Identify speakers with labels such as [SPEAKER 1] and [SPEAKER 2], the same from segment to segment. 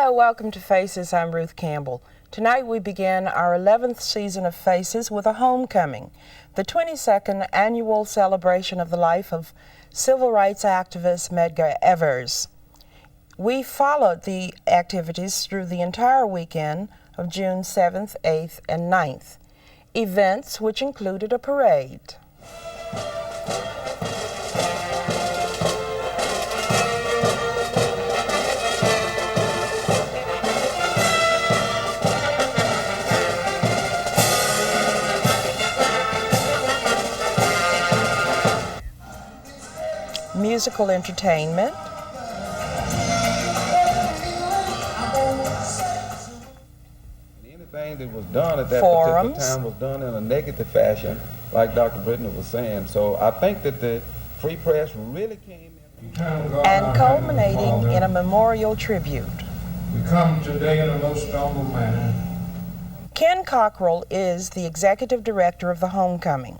[SPEAKER 1] Hello, welcome to Faces. I'm Ruth Campbell. Tonight we begin our 11th season of Faces with a homecoming, the 22nd annual celebration of the life of civil rights activist Medgar Evers. We followed the activities through the entire weekend of June 7th, 8th, and 9th, events which included a parade. Musical entertainment,
[SPEAKER 2] anything that was done at that
[SPEAKER 1] forums,
[SPEAKER 2] particular time was done in a negative fashion, like Dr. Brittany was saying. So I think that the free press really came in.
[SPEAKER 1] And culminating in a memorial tribute.
[SPEAKER 3] We come today in a most humble manner.
[SPEAKER 1] Ken Cockrell is the executive director of the homecoming.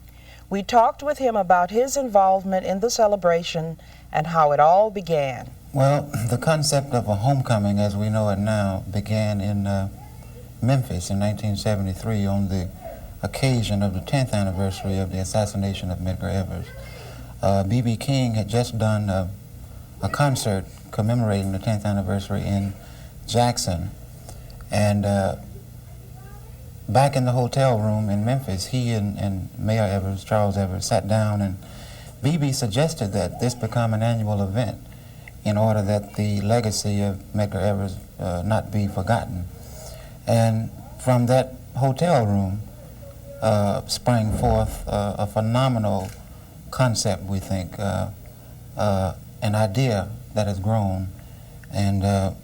[SPEAKER 1] We talked with him about his involvement in the celebration and how it all began.
[SPEAKER 4] Well, the concept of a homecoming as we know it now began in Memphis in 1973 on the occasion of the 10th anniversary of the assassination of Medgar Evers. B.B. King had just done a concert commemorating the 10th anniversary in Jackson, and back in the hotel room in Memphis, he and Mayor Evers, Charles Evers, sat down, and B.B. suggested that this become an annual event in order that the legacy of Medgar Evers not be forgotten. And from that hotel room sprang forth a phenomenal concept, we think, an idea that has grown, and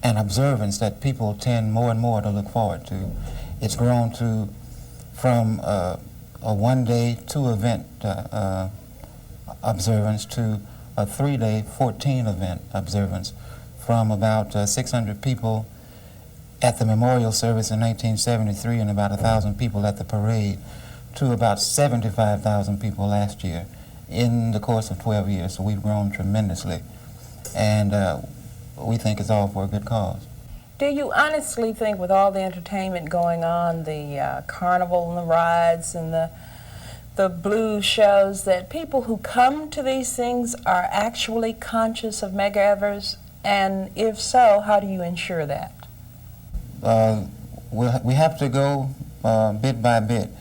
[SPEAKER 4] an observance that people tend more and more to look forward to. It's grown from a one-day, two-event observance to a three-day, 14-event observance, from about 600 people at the memorial service in 1973 and about 1,000 people at the parade to about 75,000 people last year in the course of 12 years. So we've grown tremendously, and we think it's all for a good cause.
[SPEAKER 1] Do you honestly think, with all the entertainment going on, the carnival and the rides and the blues shows, that people who come to these things are actually conscious of Medgar Evers? And if so, how do you ensure that?
[SPEAKER 4] We have to go bit by bit.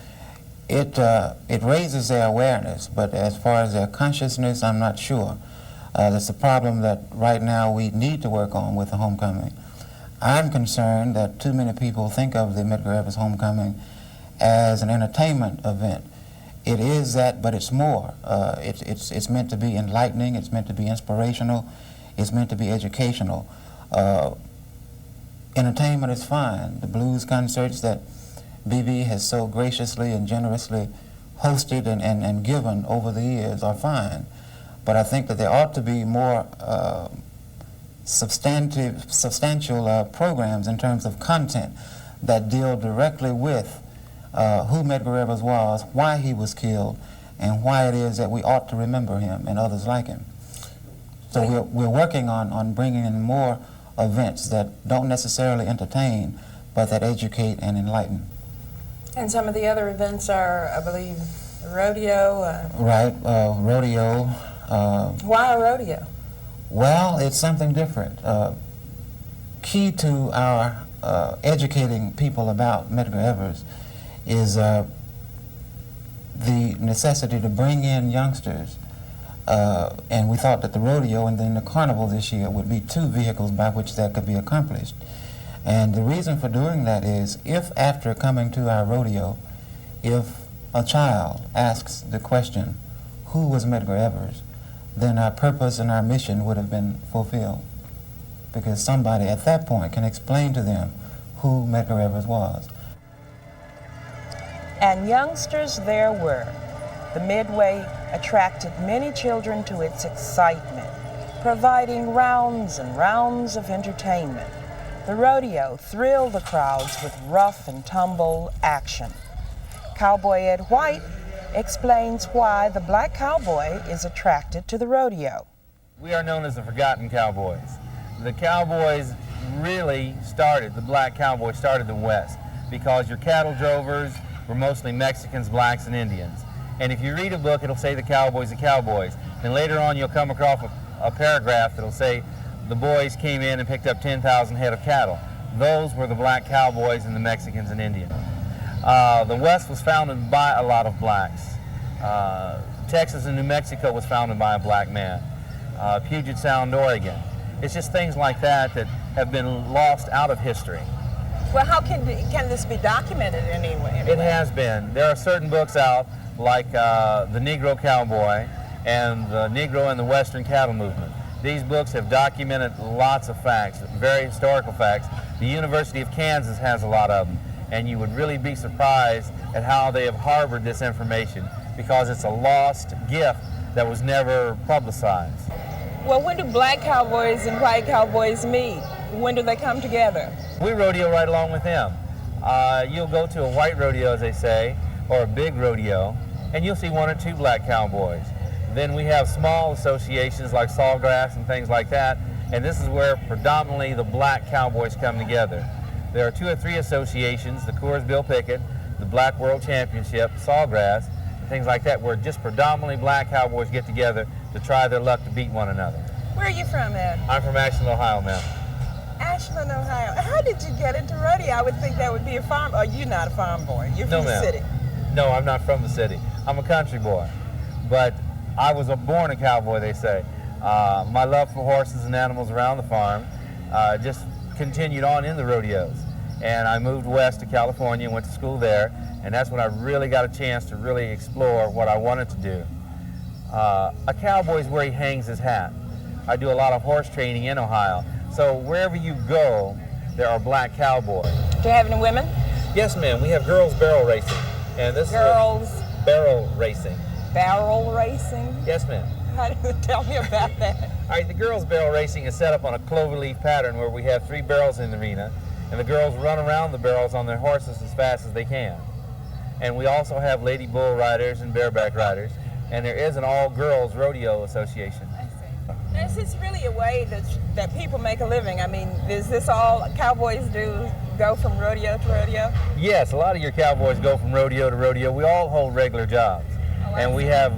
[SPEAKER 4] It raises their awareness, but as far as their consciousness, I'm not sure. That's a problem that right now we need to work on with the homecoming. I'm concerned that too many people think of the Medgar Evers homecoming as an entertainment event. It is that, but it's more. It's meant to be enlightening, it's meant to be inspirational, it's meant to be educational. Entertainment is fine. The blues concerts that BB has so graciously and generously hosted and given over the years are fine. But I think that there ought to be more substantial programs in terms of content that deal directly with who Medgar Evers was, why he was killed, and why it is that we ought to remember him and others like him. So we're working on bringing in more events that don't necessarily entertain, but that educate and enlighten.
[SPEAKER 1] And some of the other events are, I believe, rodeo?
[SPEAKER 4] Right, rodeo.
[SPEAKER 1] Why a rodeo?
[SPEAKER 4] Well, it's something different. Key to our educating people about Medgar Evers is the necessity to bring in youngsters. And we thought that the rodeo and then the carnival this year would be two vehicles by which that could be accomplished. And the reason for doing that is, if after coming to our rodeo, if a child asks the question, who was Medgar Evers, then our purpose and our mission would have been fulfilled, because somebody at that point can explain to them who Medgar Evers was.
[SPEAKER 1] And youngsters there were. The Midway attracted many children to its excitement, providing rounds and rounds of entertainment. The rodeo thrilled the crowds with rough and tumble action. Cowboy Ed White explains why the black cowboy is attracted to the rodeo.
[SPEAKER 5] We are known as the forgotten cowboys. the cowboys really started, the black cowboys started in the West, because your cattle drovers were mostly Mexicans, blacks, and Indians. And if you read a book, it'll say the cowboys. Then later on, you'll come across a paragraph that'll say the boys came in and picked up 10,000 head of cattle. Those were the black cowboys and the Mexicans and Indians. The West was founded by a lot of blacks. Texas and New Mexico was founded by a black man. Puget Sound, Oregon. It's just things like that that have been lost out of history.
[SPEAKER 1] Well, how can this be documented anyway?
[SPEAKER 5] It has been. There are certain books out, like The Negro Cowboy and The Negro and the Western Cattle Movement. These books have documented lots of facts, very historical facts. The University of Kansas has a lot of them, and you would really be surprised at how they have harbored this information, because it's a lost gift that was never publicized.
[SPEAKER 1] Well, when do black cowboys and white cowboys meet? When do they come together?
[SPEAKER 5] We rodeo right along with them. You'll go to a white rodeo, as they say, or a big rodeo, and you'll see one or two black cowboys. Then we have small associations like Sawgrass and things like that, and this is where predominantly the black cowboys come together. There are 2 or 3 associations, the Coors Bill Pickett, the Black World Championship, Sawgrass, and things like that, where just predominantly black cowboys get together to try their luck to beat one another.
[SPEAKER 1] Where are you from, Ed?
[SPEAKER 5] I'm from Ashland, Ohio, ma'am.
[SPEAKER 1] Ashland, Ohio. How did you get into rodeo? I would think that would be a farm. Oh, you're not a farm boy. You're from the city.
[SPEAKER 5] No, I'm not from the city. I'm a country boy. But I was born a cowboy, they say. My love for horses and animals around the farm just continued on in the rodeos. And I moved west to California and went to school there. And that's when I really got a chance to really explore what I wanted to do. A cowboy is where he hangs his hat. I do a lot of horse training in Ohio. So wherever you go, there are black cowboys.
[SPEAKER 1] Do you have any women?
[SPEAKER 5] Yes, ma'am. We have girls barrel racing. And this
[SPEAKER 1] Girls
[SPEAKER 5] is barrel racing.
[SPEAKER 1] barrel racing?
[SPEAKER 5] Yes, ma'am.
[SPEAKER 1] Tell me about that.
[SPEAKER 5] All right, the girls barrel racing is set up on a cloverleaf pattern where we have 3 barrels in the arena, and the girls run around the barrels on their horses as fast as they can. And we also have lady bull riders and bareback riders, and there is an all-girls rodeo association.
[SPEAKER 1] Is this really a way that people make a living? I mean, is this all cowboys do, go from rodeo to rodeo?
[SPEAKER 5] Yes, a lot of your cowboys go from rodeo to rodeo. We all hold regular jobs. And we have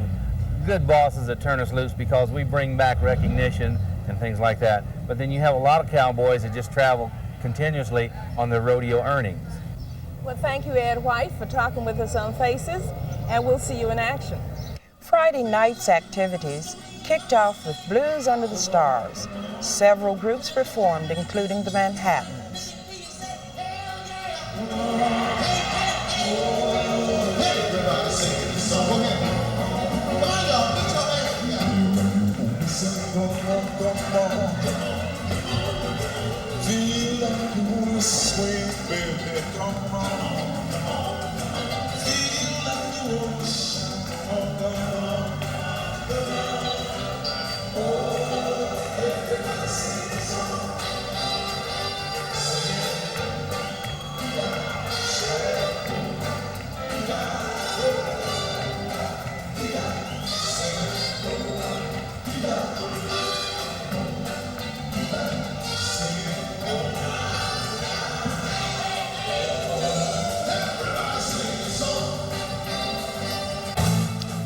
[SPEAKER 5] good bosses that turn us loose because we bring back recognition and things like that. But then you have a lot of cowboys that just travel continuously on their rodeo earnings.
[SPEAKER 1] Well, thank you, Ed White, for talking with us on Faces, and we'll see you in action.
[SPEAKER 6] Friday night's activities kicked off with Blues Under the Stars. Several groups performed, including the Manhattans.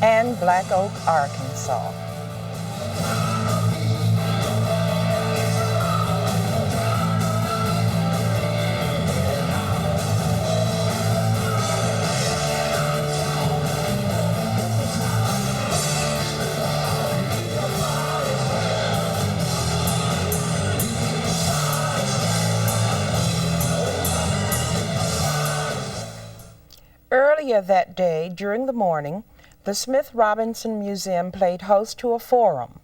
[SPEAKER 6] And Black Oak, Arkansas. Earlier that day, during the morning, the Smith Robinson Museum played host to a forum.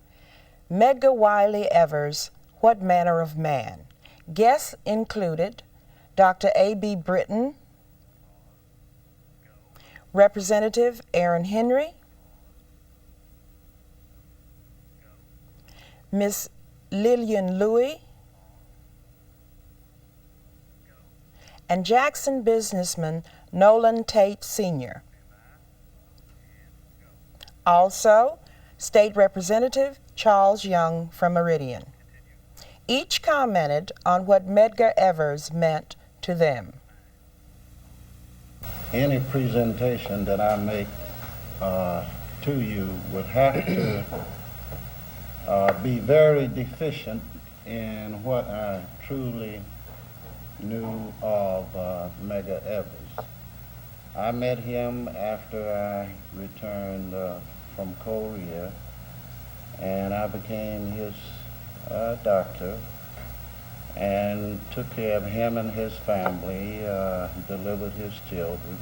[SPEAKER 6] Medgar Evers, What Manner of Man? Guests included Dr. A.B. Britton, Representative Aaron Henry, Miss Lillian Louis, and Jackson businessman Nolan Tate Sr. Also, State Representative Charles Young from Meridian.
[SPEAKER 1] Each commented on what Medgar Evers meant to them.
[SPEAKER 7] Any presentation that I make to you would have to be very deficient in what I truly knew of Medgar Evers. I met him after I returned from Korea, and I became his doctor and took care of him and his family, delivered his children,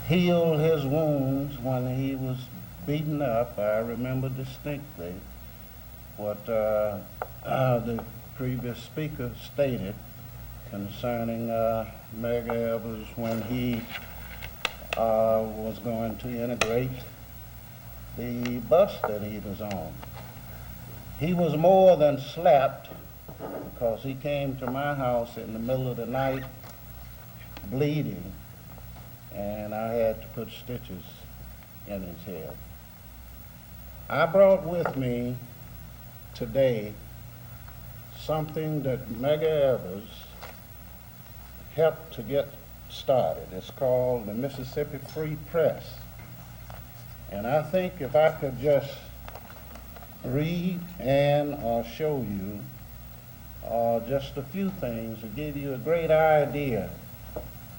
[SPEAKER 7] healed his wounds when he was beaten up. I remember distinctly what the previous speaker stated concerning Medgar Evers when he was going to integrate the bus that he was on. He was more than slapped, because he came to my house in the middle of the night bleeding, and I had to put stitches in his head. I brought with me today something that Medgar Evers helped to get started. It's called the Mississippi Free Press. And I think if I could just read and show you just a few things to give you a great idea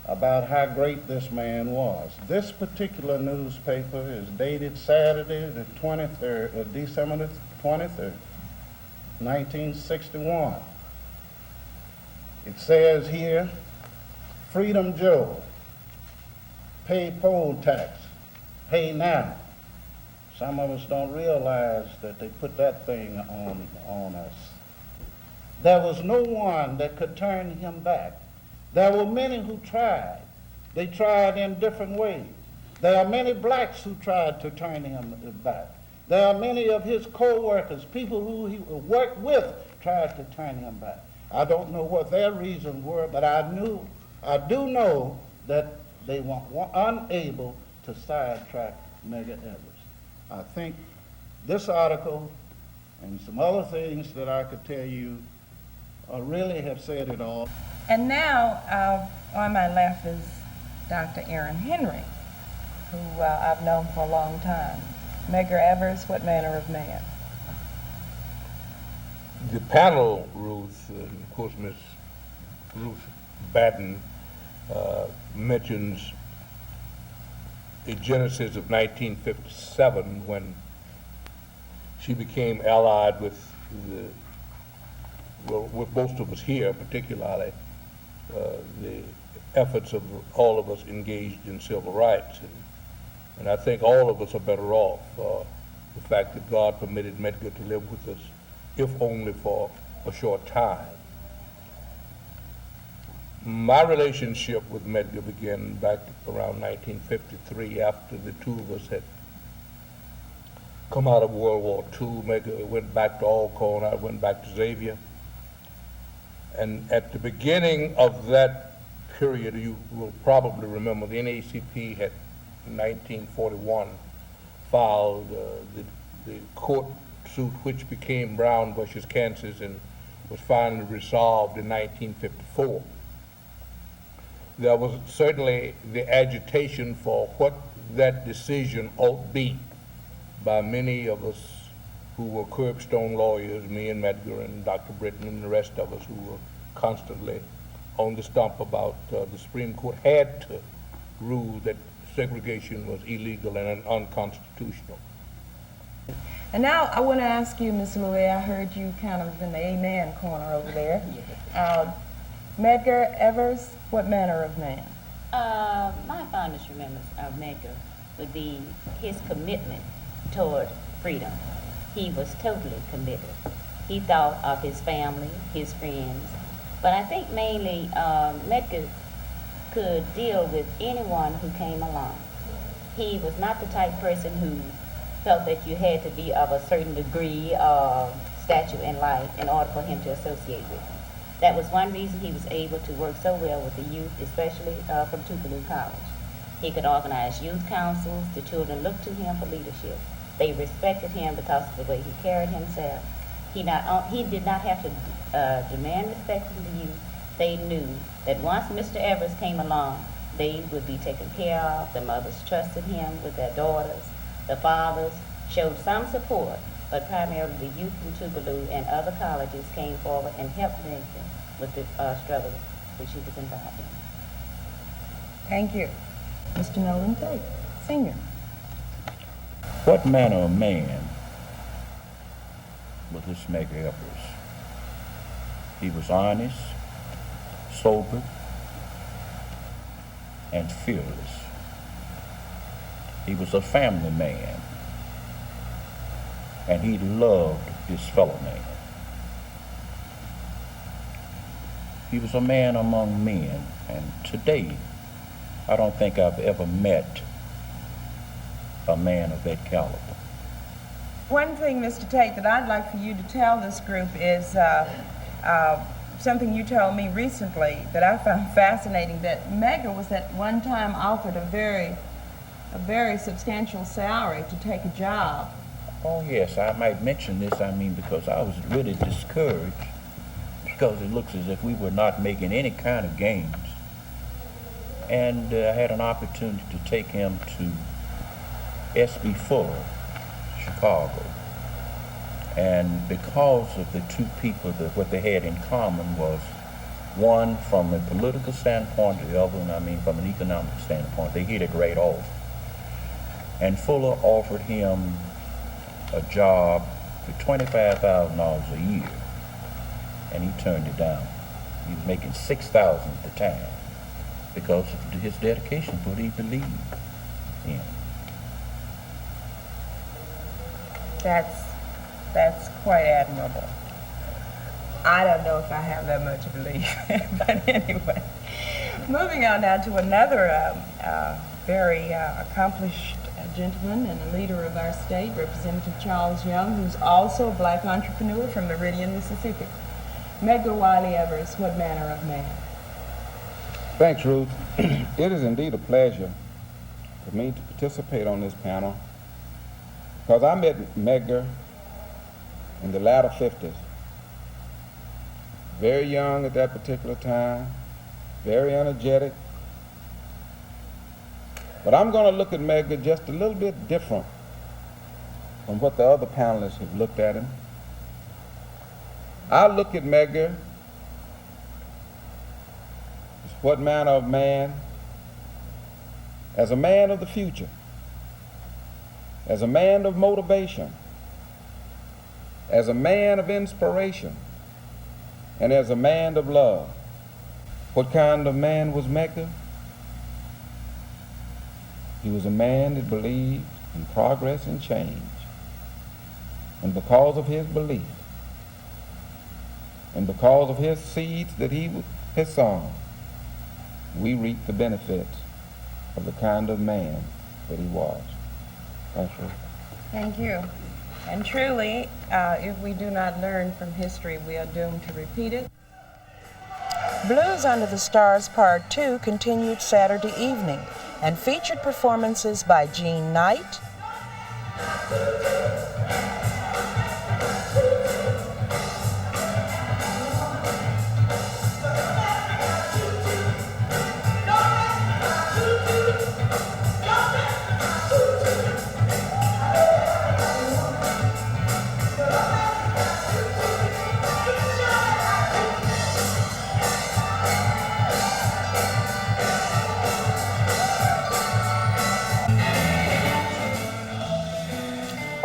[SPEAKER 7] about how great this man was. This particular newspaper is dated Saturday, the 23rd, December the 23rd, 1961. It says here, Freedom Joe, pay poll tax, pay now. Some of us don't realize that they put that thing on us. There was no one that could turn him back. There were many who tried. They tried in different ways. There are many blacks who tried to turn him back. There are many of his co-workers, people who he worked with, tried to turn him back. I don't know what their reasons were, but I do know that they were unable to sidetrack Medgar Evers. I think this article and some other things that I could tell you really have said it all.
[SPEAKER 6] And now, on my left is Dr. Aaron Henry, who I've known for a long time. Medgar Evers, what manner of man?
[SPEAKER 8] The panel, Ruth, and of course Miss Ruth Batten, mentions a genesis of 1957 when she became allied with with most of us here, particularly the efforts of all of us engaged in civil rights. And I think all of us are better off for the fact that God permitted Medgar to live with us, if only for a short time. My relationship with Medgar began back around 1953, after the two of us had come out of World War II. Medgar went back to Alcorn, I went back to Xavier. And at the beginning of that period, you will probably remember the NAACP had in 1941 filed the court suit which became Brown versus Kansas and was finally resolved in 1954. There was certainly the agitation for what that decision ought be by many of us who were curbstone lawyers, me and Medgar and Dr. Britton and the rest of us who were constantly on the stump about the Supreme Court had to rule that segregation was illegal and unconstitutional.
[SPEAKER 6] And now I want to ask you, Ms. Louie, I heard you kind of in the amen corner over there. Medgar Evers, what manner of man?
[SPEAKER 9] My fondest remembrance of Medgar would be his commitment toward freedom. He was totally committed. He thought of his family, his friends, but I think mainly Medgar could deal with anyone who came along. He was not the type person who felt that you had to be of a certain degree of stature in life in order for him to associate with him. That was one reason he was able to work so well with the youth, especially from Tupelo College. He could organize youth councils. The children looked to him for leadership. They respected him because of the way he carried himself. He did not have to demand respect from the youth. They knew that once Mr. Evers came along, they would be taken care of. The mothers trusted him with their daughters. The fathers showed some support, but primarily the youth from Tougaloo and other colleges came forward and helped Medgar with the struggle which he was involved in.
[SPEAKER 1] Thank you. Mr. Nolan Tate, Senior.
[SPEAKER 10] What manner of man was this Medgar Evers? He was honest, sober, and fearless. He was a family man, and he loved his fellow man. He was a man among men, and today, I don't think I've ever met a man of that caliber.
[SPEAKER 1] One thing, Mr. Tate, that I'd like for you to tell this group is something you told me recently that I found fascinating, that Medgar was at one time offered a very substantial salary to take a job.
[SPEAKER 10] Oh yes, I might mention this, because I was really discouraged because it looks as if we were not making any kind of gains. And I had an opportunity to take him to S.B. Fuller, Chicago. And because of the two people, what they had in common was, one from a political standpoint, the other one, from an economic standpoint, they hit it right off. And Fuller offered him a job for $25,000 a year, and he turned it down. He was making $6,000 at the time because of his dedication to what he believed in.
[SPEAKER 1] That's quite admirable. I don't know if I have that much belief, but anyway. Moving on now to another very accomplished gentleman and a leader of our state, Representative Charles Young, who's also a black entrepreneur from Meridian, Mississippi. Medgar Wiley Evers, what manner of man?
[SPEAKER 2] Thanks, Ruth. It is indeed a pleasure for me to participate on this panel because I met Medgar in the latter 50s. Very young at that particular time, very energetic. But I'm going to look at Medgar just a little bit different from what the other panelists have looked at him. I look at Medgar as what manner of man, as a man of the future, as a man of motivation, as a man of inspiration, and as a man of love. What kind of man was Medgar? He was a man that believed in progress and change. And because of his belief, and because of his seeds that he has sown, we reap the benefits of the kind of man that he was. Thank you.
[SPEAKER 1] Thank you. And truly, if we do not learn from history, we are doomed to repeat it.
[SPEAKER 6] Blues Under the Stars Part 2 continued Saturday evening and featured performances by Jean Knight,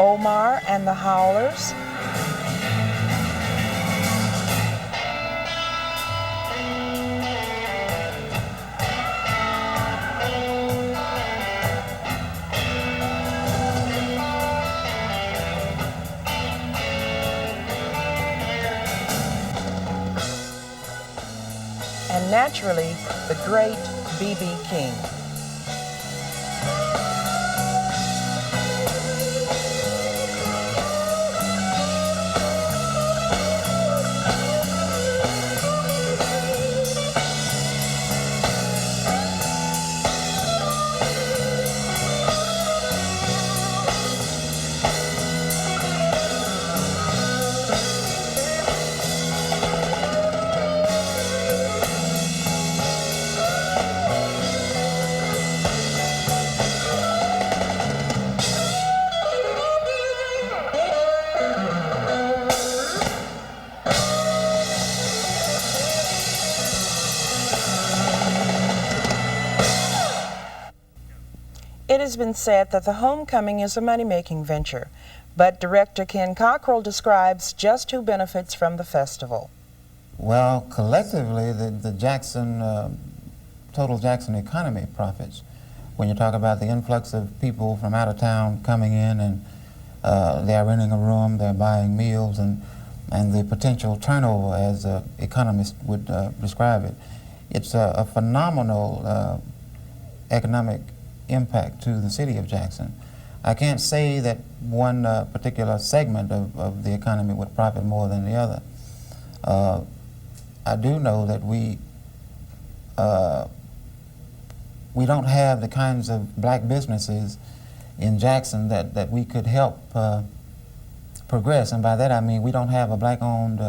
[SPEAKER 6] Omar and the Howlers, and naturally, the great B.B. King.
[SPEAKER 1] It has been said that the homecoming is a money-making venture, but director Ken Cockrell describes just who benefits from the festival.
[SPEAKER 4] Well, collectively, the Jackson, total Jackson economy profits. When you talk about the influx of people from out of town coming in and they're renting a room, they're buying meals, and the potential turnover, as economists would describe it, it's a phenomenal economic impact to the city of Jackson. I can't say that one particular segment of the economy would profit more than the other. I do know that we don't have the kinds of black businesses in Jackson that we could help progress, and by that I mean we don't have a black-owned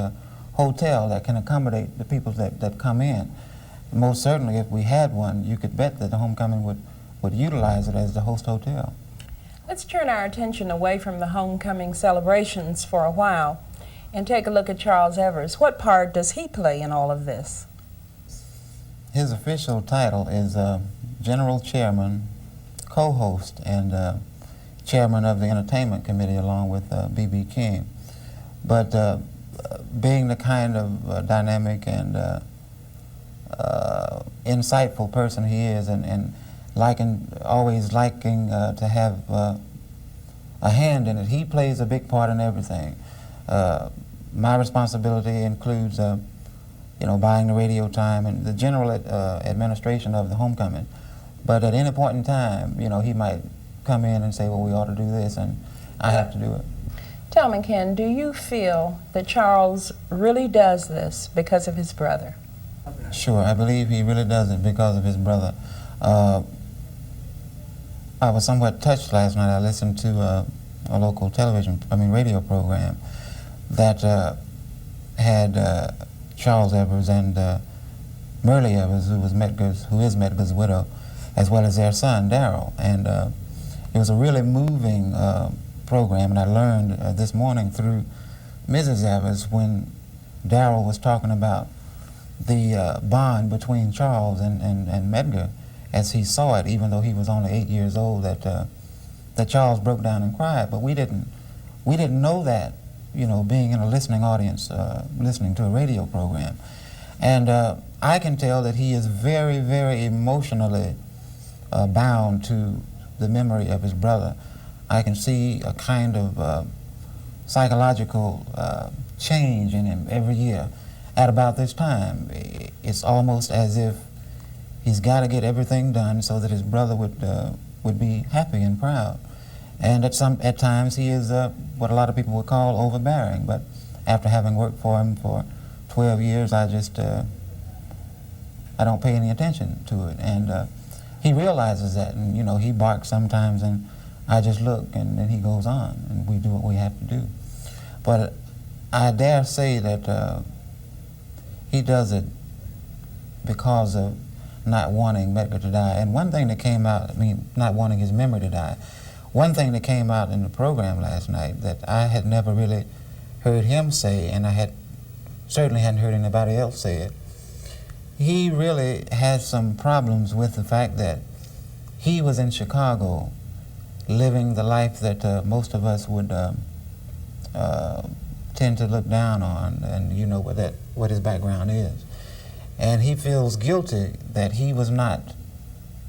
[SPEAKER 4] hotel that can accommodate the people that come in. Most certainly, if we had one, you could bet that the homecoming would utilize it as the host hotel.
[SPEAKER 6] Let's turn our attention away from the homecoming celebrations for a while and take a look at Charles Evers. What part does he play in all of this?
[SPEAKER 4] His official title is General Chairman, co-host, and Chairman of the Entertainment Committee along with B.B. King. But being the kind of dynamic and insightful person he is, and always liking to have a hand in it, he plays a big part in everything. My responsibility includes buying the radio time and the general administration of the homecoming. But at any point in time, he might come in and say, well, we ought to do this, and I have to do it.
[SPEAKER 6] Tell me, Ken, do you feel that Charles really does this because of his brother?
[SPEAKER 4] Sure, I believe he really does it because of his brother. I was somewhat touched last night. I listened to a local radio program that had Charles Evers and Merle Evers, who is Medgar's widow, as well as their son, Darrell. And it was a really moving program, and I learned this morning through Mrs. Evers when Darrell was talking about the bond between Charles and Medgar as he saw it, even though he was only 8 years old, that Charles broke down and cried. But we didn't know that, being in a listening audience, listening to a radio program. And I can tell that he is very, very emotionally bound to the memory of his brother. I can see a kind of psychological change in him every year. At about this time, it's almost as if he's got to get everything done so that his brother would be happy and proud. And at times he is what a lot of people would call overbearing. But after having worked for him for 12 years, I don't pay any attention to it. And he realizes that, and he barks sometimes, and I just look, and then he goes on, and we do what we have to do. But I dare say that he does it because of not wanting Medgar to die. And one thing that came out, not wanting his memory to die, one thing that came out in the program last night that I had never really heard him say, and I certainly hadn't heard anybody else say it, he really had some problems with the fact that he was in Chicago living the life that most of us would tend to look down on, and what his background is. And he feels guilty that he was not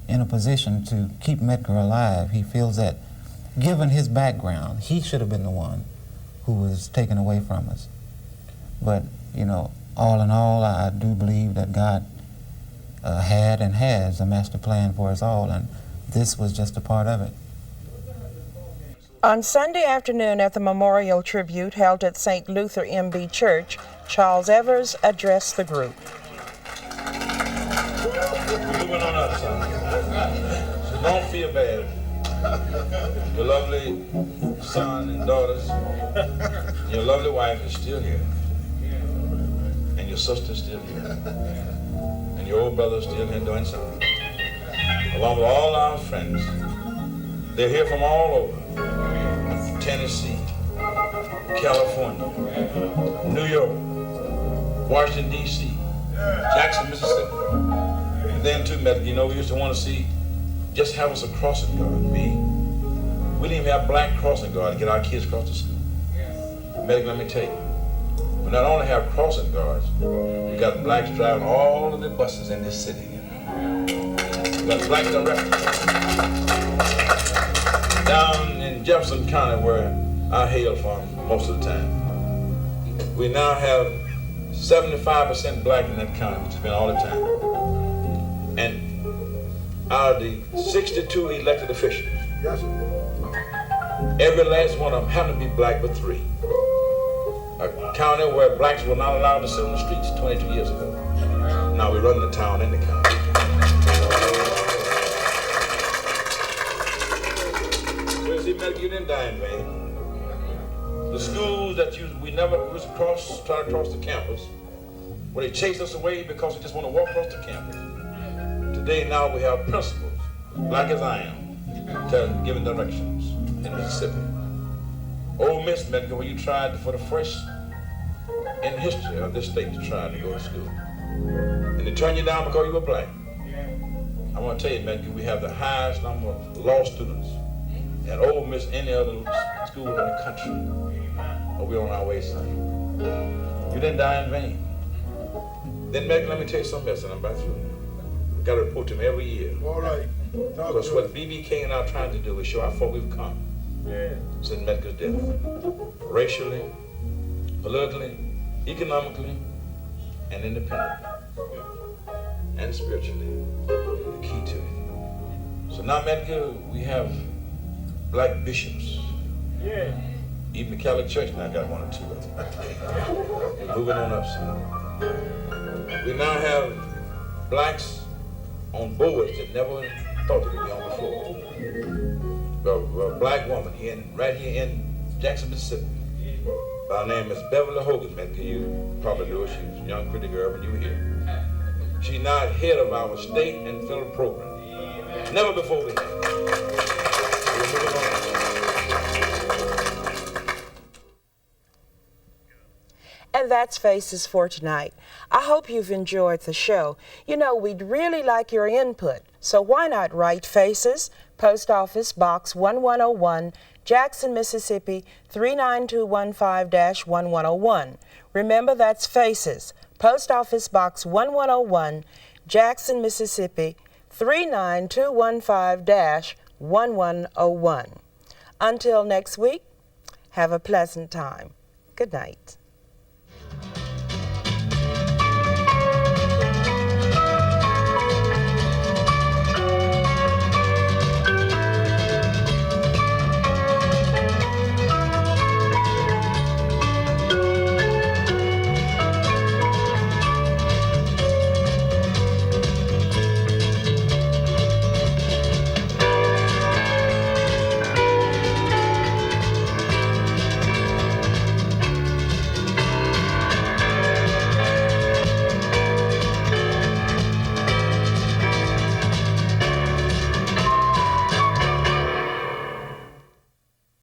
[SPEAKER 4] in a position to keep Medgar alive. He feels that given his background, he should have been the one who was taken away from us. But, all in all, I do believe that God had and has a master plan for us all, and this was just a part of it.
[SPEAKER 1] On Sunday afternoon at the memorial tribute held at St. Luther M.B. Church, Charles Evers addressed the group.
[SPEAKER 11] Moving on up, son. So don't feel bad. Your lovely son and daughters, your lovely wife is still here. And your sister's still here. And your old brother's still here doing something. Along with all our friends. They're here from all over. Tennessee, California, New York, Washington, D.C., Jackson, Mississippi. And then too, Medgar, we used to want to see just have us a crossing guard. We didn't even have black crossing guard to get our kids across the school. Meg, let me tell you, we not only have crossing guards, we got blacks driving all of the buses in this city. We got black directors. Down in Jefferson County, where I hail from most of the time, we now have 75% black in that county, which has been all the time. And out of the 62 elected officials, every last one of them happened to be black but 3. A county where blacks were not allowed to sit on the streets 22 years ago. Now we run the town in the county. So you see, Medgar, you didn't die in vain. The schools that we never was try to cross the campus, where they chased us away because we just want to walk across the campus. Today, now we have principals, black as I am, giving directions in Mississippi. Ole Miss, Medgar, where you tried for the first in the history of this state to try to go to school. And they turned you down because you were black. I want to tell you, Medgar, we have the highest number of law students at Ole Miss any other school in the country. But we're on our way, son. You didn't die in vain. Then, Medgar, let me tell you something else, and I'm about through. We got to report to him every year.
[SPEAKER 3] All right.
[SPEAKER 11] Because what B.B. King and I are trying to do is show how far we've come since Medgar's death. Racially, politically, economically, and independently. And spiritually. The key to it. So now, Medgar, we have black bishops.
[SPEAKER 3] Yeah.
[SPEAKER 11] Even the Catholic Church now got 1 or 2 of them. Moving on up, son. We now have blacks on boards that never thought they could be on before. A black woman right here in Jackson, Mississippi, by the name is Beverly Hogan. Medgar, you probably knew her. She was a young pretty girl when you were here. She's now head of our state and federal program. Never before we had.
[SPEAKER 1] And that's Faces for tonight. I hope you've enjoyed the show. You know, we'd really like your input, so why not write Faces, Post Office Box 1101, Jackson, Mississippi 39215-1101. Remember, that's Faces, Post Office Box 1101, Jackson, Mississippi 39215-1101. Until next week, have a pleasant time. Good night.